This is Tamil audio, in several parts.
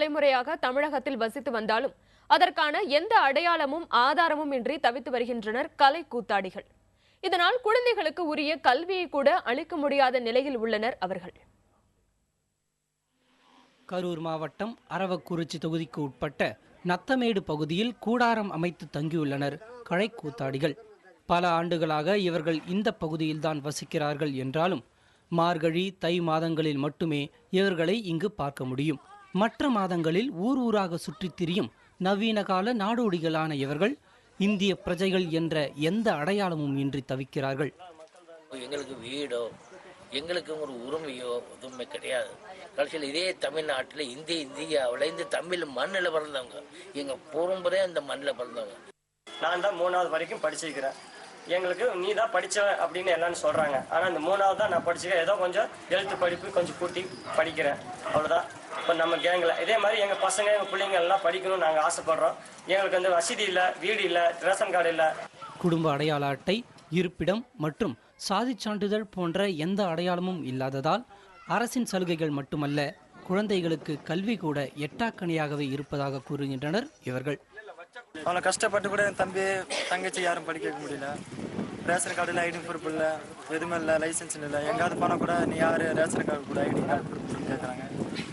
தலைமுறையாக தமிழகத்தில் வசித்து வந்தாலும் அதற்கான எந்த அடையாளமும் ஆதாரமும் இன்றி தவித்து வருகின்றனர் கலை கூத்தாடிகள். இதனால் குழந்தைகளுக்கு உரிய கல்வியை கூட அளிக்க முடியாத நிலையில் உள்ளனர் அவர்கள். கரூர் மாவட்டம் அரவக்குறிச்சி தொகுதிக்கு உட்பட்ட நத்தமேடு பகுதியில் கூடாரம் அமைத்து தங்கியுள்ளனர் கலை கூத்தாடிகள். பல ஆண்டுகளாக இவர்கள் இந்த பகுதியில்தான் வசிக்கிறார்கள் என்றாலும் மார்கழி தை மாதங்களில் மட்டுமே இவர்களை இங்கு பார்க்க முடியும். மற்ற மாதங்களில் ஊர் ஊராக சுற்றித் திரியும் நவீன கால நாடோடிகளான இவர்கள் இந்திய பிரஜைகள் என்ற எந்த அடையாளமும் இன்றி தவிக்கிறார்கள். எங்களுக்கு வீடோ எங்களுக்கு ஒரு உரிமையோ எதுவுமே கிடையாது. கடைசியில் இதே தமிழ்நாட்டில் இந்தியாவில் இந்த தமிழ் மண்ணில் பிறந்தவங்க, எங்கள் பரம்பரை அந்த மண்ணில் பிறந்தவங்க. நான் தான் 3வது வரைக்கும் படிச்சிருக்கிறேன். எங்களுக்கு நீ தான் படித்தவன் அப்படின்னு எல்லாரும் சொல்கிறாங்க. ஆனால் இந்த 3வது தான் நான் படிச்சிருக்கேன். ஏதோ கொஞ்சம் எழுத்து படிப்பு கொஞ்சம் கூட்டி படிக்கிறேன், அவ்வளோதான். இப்போ நம்ம கேங்கில் இதே மாதிரி எங்கள் பசங்க எங்கள் பிள்ளைங்க எல்லாம் படிக்கணும்னு நாங்கள் ஆசைப்படுறோம். எங்களுக்கு வந்து வசதி இல்லை, வீடு இல்லை, ரேஷன் கார்டு இல்லை. குடும்ப அடையாள அட்டை, இருப்பிடம் மற்றும் சாதி சான்றிதழ் போன்ற எந்த அடையாளமும் இல்லாததால் அரசின் சலுகைகள் மட்டுமல்ல, குழந்தைகளுக்கு கல்வி கூட எட்டாக்கணியாகவே இருப்பதாக கூறுகின்றனர் இவர்கள். அவனை கஷ்டப்பட்டு கூட என் தம்பி தங்கச்சி யாரும் படிக்க வைக்க முடியல. ரேஷன் கார்டு இல்லை, ஐடி ப்ரூஃப் இல்லை, எதுவுமே இல்லை, லைசன்ஸ் இல்லை. எங்காவது போனால் கூட நீ யார் ரேஷன் கார்டு கூட ஐடி கார்டு ப்ரூஃப் கேட்குறாங்க.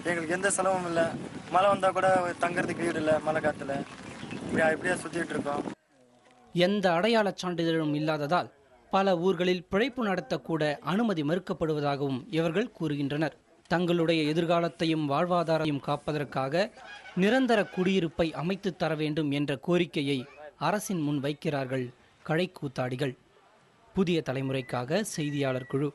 எங்களுக்கு எந்த செலவும் இல்லை. மழை வந்தால் கூட தங்கறதுக்கு வீடு இல்லை, மழை காற்றுல இப்படியா சுற்றிட்டு இருக்கோம். எந்த அடையாள சான்றிதழும் இல்லாததால் பல ஊர்களில் பிழைப்பு நடத்தக்கூட அனுமதி மறுக்கப்படுவதாகவும் இவர்கள் கூறுகின்றனர். தங்களுடைய எதிர்காலத்தையும் வாழ்வாதாரத்தையும் காப்பதற்காக நிரந்தர குடியிருப்பை அமைத்து தர வேண்டும் என்ற கோரிக்கையை அரசின் முன் வைக்கிறார்கள் கலை கூத்தாடிகள். புதிய தலைமுறைக்காக செய்தியாளர் குழு.